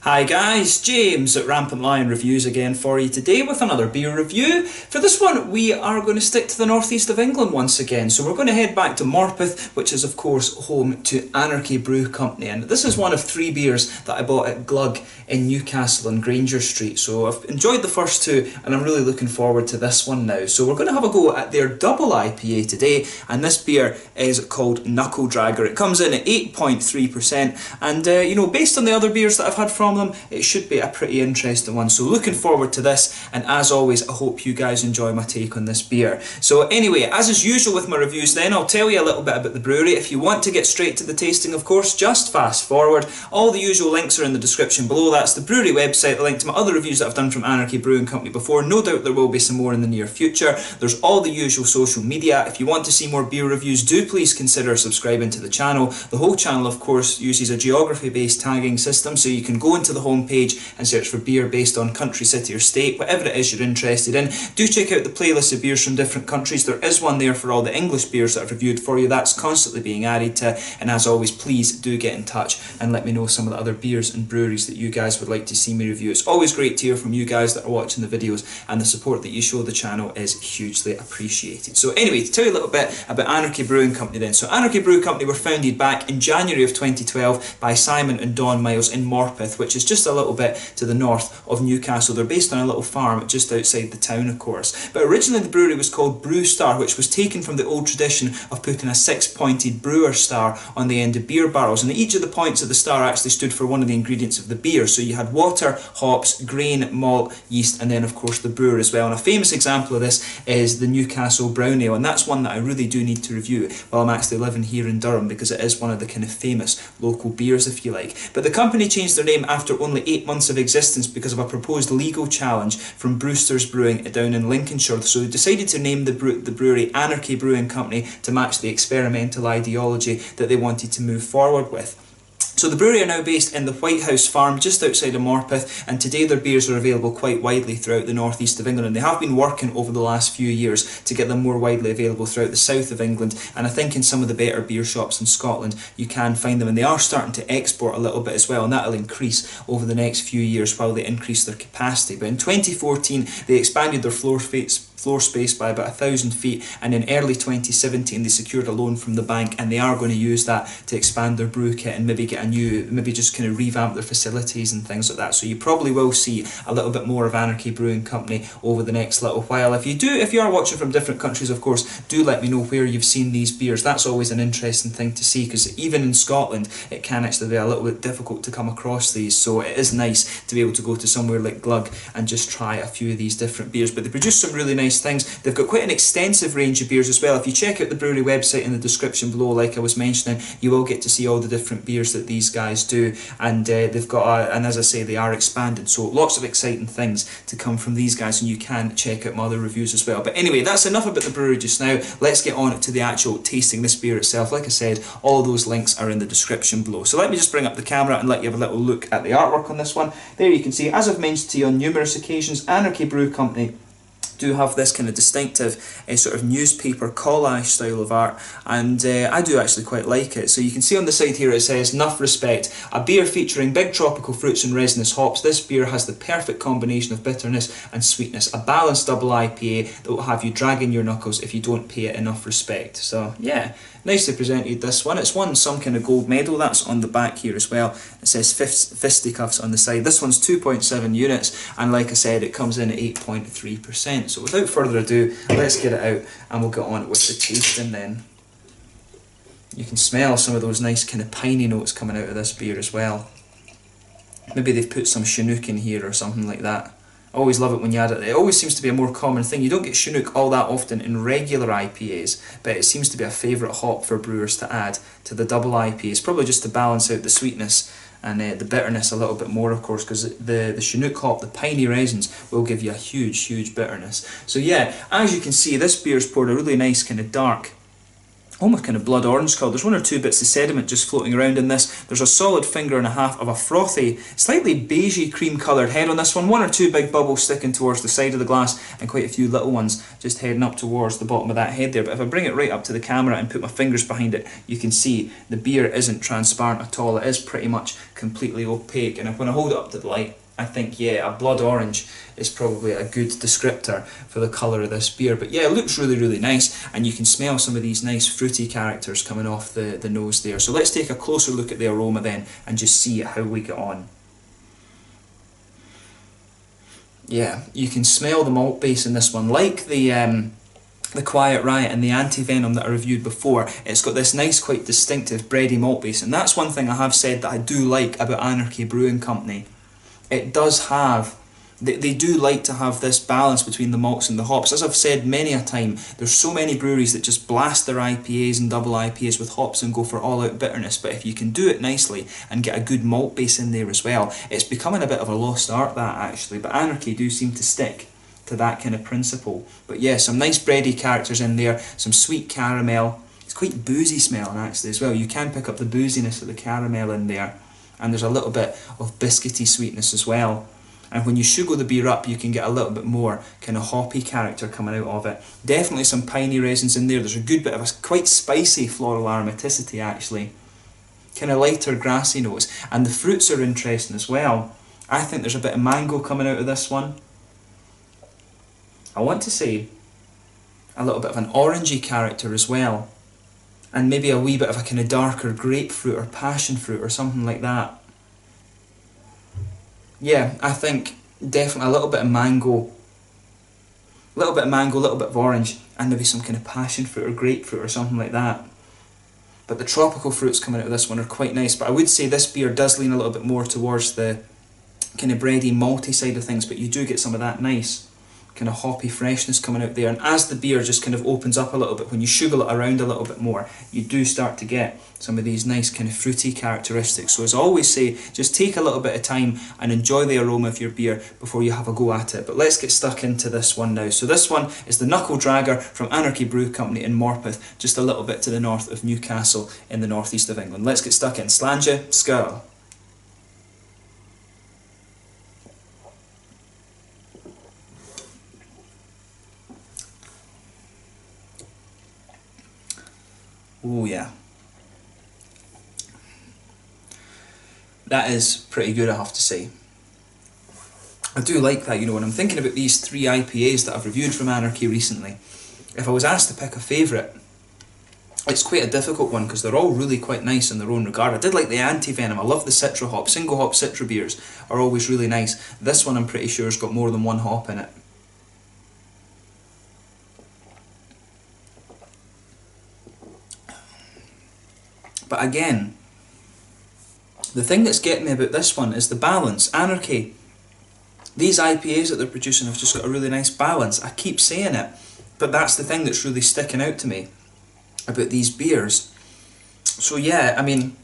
Hi guys, James at RampantLionReviews again for you today with another beer review. For this one we are going to stick to the northeast of England once again, so we're going to head back to Morpeth, which is of course home to Anarchy Brew Co, and this is one of 3 beers that I bought at Glug in Newcastle on Granger Street. So I've enjoyed the first 2 and I'm really looking forward to this one now. So we're going to have a go at their double IPA today, and this beer is called Knuckle Dragger. It comes in at 8.3% and based on the other beers that I've had from them, it should be a pretty interesting one. So looking forward to this, and as always I hope you guys enjoy my take on this beer. So anyway, as is usual with my reviews then, I'll tell you a little bit about the brewery. If you want to get straight to the tasting, of course, just fast forward. All the usual links are in the description below. That's the brewery website, the link to my other reviews that I've done from Anarchy Brewing Company before. No doubt there will be some more in the near future. There's all the usual social media. If you want to see more beer reviews, do please consider subscribing to the channel. The whole channel of course uses a geography based tagging system, so you can go into the home page and search for beer based on country, city or state, whatever it is you're interested in. Do check out the playlist of beers from different countries. There is one there for all the English beers that I've reviewed for you. That's constantly being added to, and as always please do get in touch and let me know some of the other beers and breweries that you guys would like to see me review. It's always great to hear from you guys that are watching the videos, and the support that you show the channel is hugely appreciated. So anyway, to tell you a little bit about Anarchy Brewing Company then. So Anarchy Brew Company were founded back in January of 2012 by Simon and Dawn Miles in Morpeth, which is just a little bit to the north of Newcastle. They're based on a little farm just outside the town of course. But originally the brewery was called Brew Star, which was taken from the old tradition of putting a 6-pointed brewer star on the end of beer barrels, and each of the points of the star actually stood for one of the ingredients of the beer. So you had water, hops, grain, malt, yeast, and then of course the brewer as well. And a famous example of this is the Newcastle Brown Ale, and that's one that I really do need to review while I'm actually living here in Durham, because it is one of the kind of famous local beers if you like. But the company changed their name after only 8 months of existence because of a proposed legal challenge from Brewster's Brewing down in Lincolnshire. So they decided to name the brewery Anarchy Brewing Company to match the experimental ideology that they wanted to move forward with. So the brewery are now based in the White House Farm just outside of Morpeth, and today their beers are available quite widely throughout the northeast of England, and they have been working over the last few years to get them more widely available throughout the south of England, and I think in some of the better beer shops in Scotland you can find them, and they are starting to export a little bit as well, and that will increase over the next few years while they increase their capacity. But in 2014 they expanded their floor space by about 1,000 feet, and in early 2017 they secured a loan from the bank, and they are going to use that to expand their brew kit and maybe get a new, maybe just kind of revamp their facilities and things like that. So you probably will see a little bit more of Anarchy Brewing Company over the next little while. If you are watching from different countries, of course, do let me know where you've seen these beers. That's always an interesting thing to see, because even in Scotland it can actually be a little bit difficult to come across these, so it is nice to be able to go to somewhere like Glug and just try a few of these different beers. But they produce some really nice things. They've got quite an extensive range of beers as well. If you check out the brewery website in the description below, like I was mentioning, you will get to see all the different beers that these guys do, and they've got and as I say, they are expanded, so lots of exciting things to come from these guys, and you can check out my other reviews as well. But anyway, that's enough about the brewery just now. Let's get on to the actual tasting this beer itself. Like I said, all those links are in the description below. So let me just bring up the camera and let you have a little look at the artwork on this one. There you can see, as I've mentioned to you on numerous occasions, Anarchy Brew Company do have this kind of distinctive sort of newspaper collage style of art, and I do actually quite like it. So you can see on the side here it says, "Enough Respect, a beer featuring big tropical fruits and resinous hops. This beer has the perfect combination of bitterness and sweetness, a balanced double IPA that will have you dragging your knuckles if you don't pay it enough respect." So yeah, nicely presented this one. It's won some kind of gold medal, that's on the back here as well. It says fisticuffs on the side. This one's 2.7 units, and like I said, it comes in at 8.3%. So without further ado, let's get it out and we'll get on with the tasting then. You can smell some of those nice kind of piney notes coming out of this beer as well. Maybe they've put some Chinook in here or something like that. I always love it when you add it. It always seems to be a more common thing. You don't get Chinook all that often in regular IPAs, but it seems to be a favourite hop for brewers to add to the double IPAs, probably just to balance out the sweetness and the bitterness a little bit more, of course, because the Chinook hop, the piney resins, will give you a huge bitterness. So yeah, as you can see, this beer's poured a really nice kind of dark almost kind of blood orange colour. There's one or two bits of sediment just floating around in this. There's a solid finger and a half of a frothy, slightly beigey cream coloured head on this one. One or two big bubbles sticking towards the side of the glass, and quite a few little ones just heading up towards the bottom of that head there. But if I bring it right up to the camera and put my fingers behind it, you can see the beer isn't transparent at all. It is pretty much completely opaque, and when I hold it up to the light, I think, yeah, a blood orange is probably a good descriptor for the colour of this beer. But yeah, it looks really, really nice, and you can smell some of these nice fruity characters coming off the nose there. So let's take a closer look at the aroma then and just see how we get on. Yeah, you can smell the malt base in this one. Like the Quiet Riot and the Anti-Venom that I reviewed before, it's got this nice, quite distinctive bready malt base, and that's one thing I have said that I do like about Anarchy Brewing Company. It does have, they do like to have this balance between the malts and the hops. As I've said many a time, there's so many breweries that just blast their IPAs and double IPAs with hops and go for all-out bitterness, but if you can do it nicely and get a good malt base in there as well, it's becoming a bit of a lost art, that actually, but Anarchy do seem to stick to that kind of principle. But yeah, some nice bready characters in there, some sweet caramel. It's quite boozy smelling actually as well. You can pick up the booziness of the caramel in there. And there's a little bit of biscuity sweetness as well. And when you sugar the beer up, you can get a little bit more kind of hoppy character coming out of it. Definitely some piney resins in there. There's a good bit of a quite spicy floral aromaticity actually. Kind of lighter grassy notes. And the fruits are interesting as well. I think there's a bit of mango coming out of this one. I want to say a little bit of an orangey character as well. And maybe a wee bit of a kind of darker grapefruit or passion fruit or something like that. Yeah, I think definitely a little bit of mango, a little bit of orange, and maybe some kind of passion fruit or grapefruit or something like that. But the tropical fruits coming out of this one are quite nice, but I would say this beer does lean a little bit more towards the kind of bready, malty side of things, but you do get some of that nice kind of hoppy freshness coming out there, and as the beer just kind of opens up a little bit, when you sugar it around a little bit more, you do start to get some of these nice kind of fruity characteristics. So as I always say, just take a little bit of time and enjoy the aroma of your beer before you have a go at it. But let's get stuck into this one now. So this one is the Knuckle Dragger from Anarchy Brew Company in Morpeth, just a little bit to the north of Newcastle in the northeast of England. Let's get stuck in. Slàinte, skål. Oh yeah, that is pretty good, I have to say. I do like that, you know, when I'm thinking about these 3 IPAs that I've reviewed from Anarchy recently, if I was asked to pick a favourite, it's quite a difficult one because they're all really quite nice in their own regard. I did like the Anti-Venom, I love the Citra hop, single hop Citra beers are always really nice. This one I'm pretty sure has got more than one hop in it. But again, the thing that's getting me about this one is the balance. Anarchy, these IPAs that they're producing have just got a really nice balance. I keep saying it, but that's the thing that's really sticking out to me about these beers. So yeah, I mean,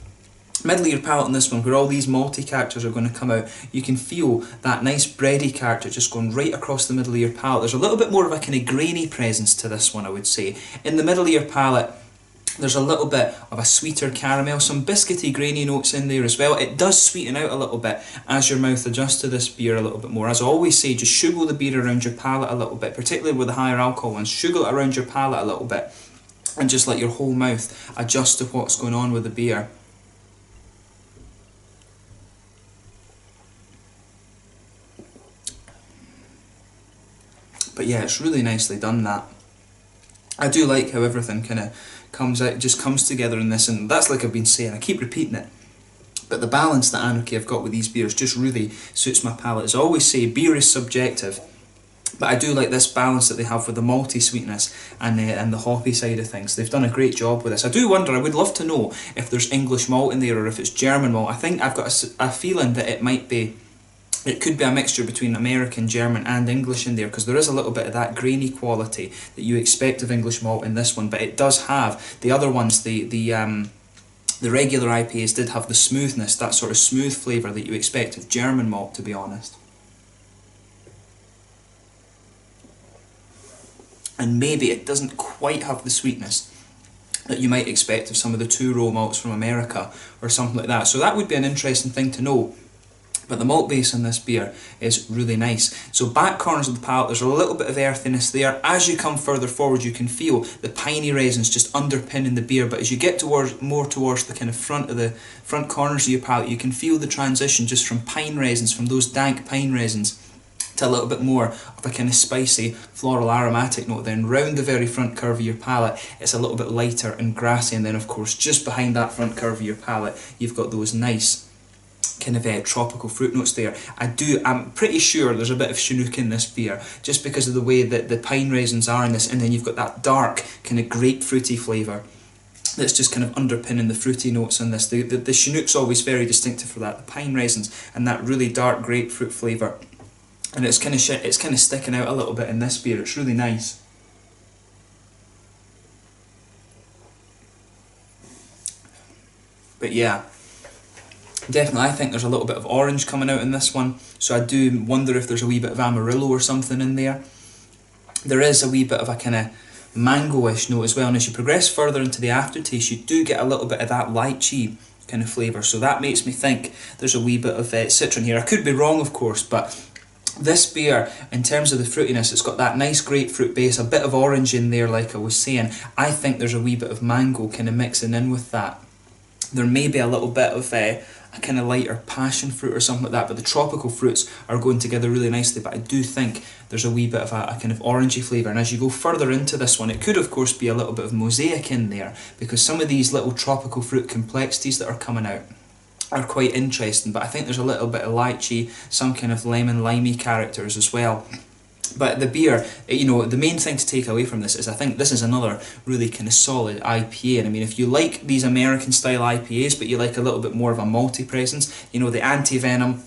middle of your palate on this one, where all these malty characters are going to come out, you can feel that nice bready character just going right across the middle of your palate. There's a little bit more of a kind of grainy presence to this one, I would say. In the middle of your palate, there's a little bit of a sweeter caramel, some biscuity grainy notes in there as well. It does sweeten out a little bit as your mouth adjusts to this beer a little bit more. As I always say, just sugar the beer around your palate a little bit, particularly with the higher alcohol ones. Sugar it around your palate a little bit and just let your whole mouth adjust to what's going on with the beer. But yeah, it's really nicely done, that. I do like how everything kind of comes out, just comes together in this, and that's like I've been saying, I keep repeating it. But the balance that Anarchy have got with these beers just really suits my palate. As I always say, beer is subjective, but I do like this balance that they have with the malty sweetness and the hoppy side of things. They've done a great job with this. I do wonder, I would love to know if there's English malt in there or if it's German malt. I think I've got a feeling that it might be, it could be a mixture between American, German and English in there, because there is a little bit of that grainy quality that you expect of English malt in this one, but it does have, the other ones, the regular IPAs did have the smoothness, that sort of smooth flavour that you expect of German malt, to be honest. And maybe it doesn't quite have the sweetness that you might expect of some of the two-row malts from America or something like that. So that would be an interesting thing to know. But the malt base on this beer is really nice. So back corners of the palate, there's a little bit of earthiness there. As you come further forward, you can feel the piney resins just underpinning the beer. But as you get more towards the kind of front corners of your palate, you can feel the transition just from pine resins, from those dank pine resins, to a little bit more of a kind of spicy floral aromatic note. Then round the very front curve of your palate, it's a little bit lighter and grassy, and then of course just behind that front curve of your palate, you've got those nice kind of tropical fruit notes there. I'm pretty sure there's a bit of Chinook in this beer, just because of the way that the pine resins are in this, and then you've got that dark kind of grapefruity flavour that's just kind of underpinning the fruity notes in this. The Chinook's always very distinctive for that, the pine resins and that really dark grapefruit flavour, and it's kind of sticking out a little bit in this beer. It's really nice. But yeah, definitely, I think there's a little bit of orange coming out in this one, so I do wonder if there's a wee bit of Amarillo or something in there. There is a wee bit of a kind of mango-ish note as well, and as you progress further into the aftertaste, you do get a little bit of that lychee kind of flavour, so that makes me think there's a wee bit of citron here. I could be wrong, of course, but this beer, in terms of the fruitiness, it's got that nice grapefruit base, a bit of orange in there like I was saying. I think there's a wee bit of mango kind of mixing in with that. There may be a little bit of a kind of lighter passion fruit or something like that, but the tropical fruits are going together really nicely. But I do think there's a wee bit of a kind of orangey flavour, and as you go further into this one, it could of course be a little bit of mosaic in there, because some of these little tropical fruit complexities that are coming out are quite interesting. But I think there's a little bit of lychee, some kind of lemon limey characters as well. But the beer, you know, the main thing to take away from this is I think this is another really kind of solid IPA. And I mean, if you like these American style IPAs, but you like a little bit more of a malty presence, you know, the Anti-Venom,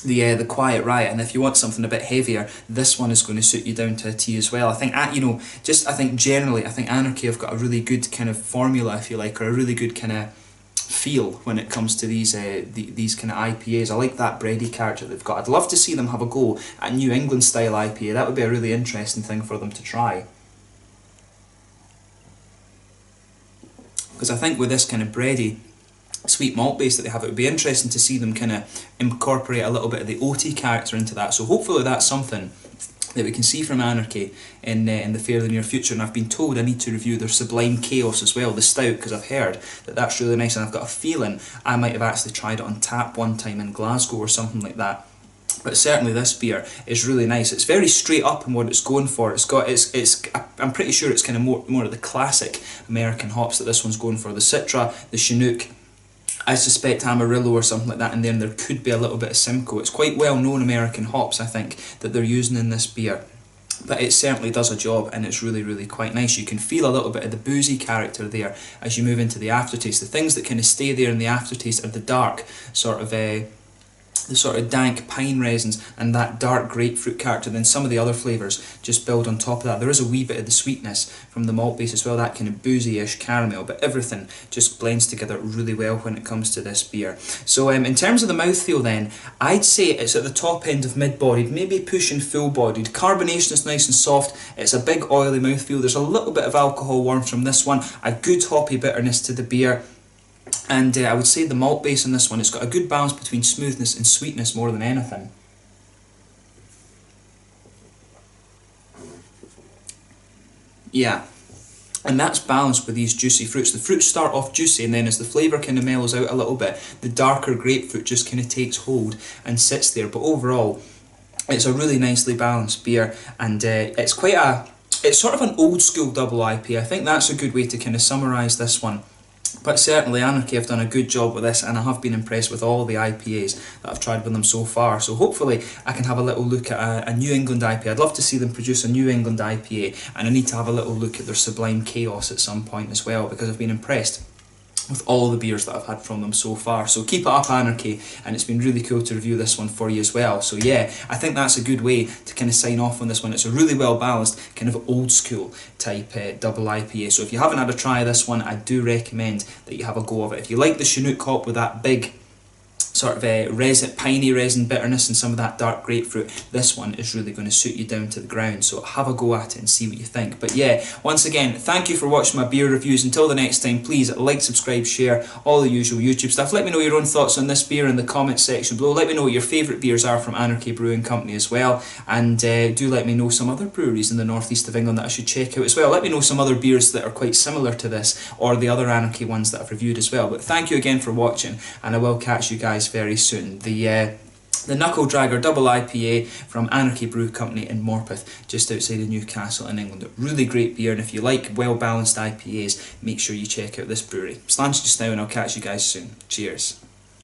the Quiet Riot, and if you want something a bit heavier, this one is going to suit you down to a T as well. I think, you know, I think generally, I think Anarchy have got a really good kind of formula, if you like, or a really good kind of feel when it comes to these kind of IPAs. I like that bready character they've got. I'd love to see them have a go at New England style IPA. That would be a really interesting thing for them to try. Because I think with this kind of bready sweet malt base that they have, it would be interesting to see them kind of incorporate a little bit of the oaty character into that. So hopefully that's something that we can see from Anarchy in the fairly near future. And I've been told I need to review their Sublime Chaos as well, the stout, because I've heard that that's really nice, and I've got a feeling I might have actually tried it on tap one time in Glasgow or something like that. But certainly this beer is really nice. It's very straight up in what it's going for. I'm pretty sure it's kind of more of the classic American hops that this one's going for. The Citra, the Chinook, I suspect Amarillo or something like that, and then there could be a little bit of Simcoe. It's quite well known American hops, I think, that they're using in this beer. But it certainly does a job, and it's really, really quite nice. You can feel a little bit of the boozy character there as you move into the aftertaste. The things that kind of stay there in the aftertaste are the dark sort of the sort of dank pine resins and that dark grapefruit character. Then some of the other flavours just build on top of that. There is a wee bit of the sweetness from the malt base as well, that kind of boozy-ish caramel, but everything just blends together really well when it comes to this beer. So in terms of the mouthfeel then, I'd say it's at the top end of mid-bodied, maybe pushing full-bodied. Carbonation is nice and soft, it's a big oily mouthfeel. There's a little bit of alcohol warmth from this one, a good hoppy bitterness to the beer. And I would say the malt base in this one, it's got a good balance between smoothness and sweetness more than anything. Yeah, and that's balanced with these juicy fruits. The fruits start off juicy, and then as the flavour kind of mellows out a little bit, the darker grapefruit just kind of takes hold and sits there. But overall, it's a really nicely balanced beer, and it's sort of an old school double IPA. I think that's a good way to kind of summarise this one. But certainly Anarchy have done a good job with this, and I have been impressed with all the IPAs that I've tried with them so far. So hopefully I can have a little look at a New England IPA. I'd love to see them produce a New England IPA, and I need to have a little look at their Sublime Chaos at some point as well, because I've been impressed with all the beers that I've had from them so far. So keep it up, Anarchy, and it's been really cool to review this one for you as well. So yeah, I think that's a good way to kind of sign off on this one. It's a really well balanced, kind of old school type double IPA. So if you haven't had a try of this one, I do recommend that you have a go of it. If you like the Chinook hop with that big sort of a piney resin bitterness and some of that dark grapefruit. This one is really going to suit you down to the ground, so have a go at it and see what you think. But yeah, once again, thank you for watching my beer reviews. Until the next time, please like, subscribe, share, all the usual YouTube stuff. Let me know your own thoughts on this beer in the comments section below. Let me know what your favourite beers are from Anarchy Brewing Company as well, and do let me know some other breweries in the northeast of England that I should check out as well. Let me know some other beers that are quite similar to this, or the other Anarchy ones that I've reviewed as well. But thank you again for watching, and I will catch you guys very soon. The Knuckle Dragger Double IPA from Anarchy Brew Company in Morpeth, just outside of Newcastle in England. Really great beer, and if you like well balanced IPAs, make sure you check out this brewery. Slàinte just now, and I'll catch you guys soon. Cheers.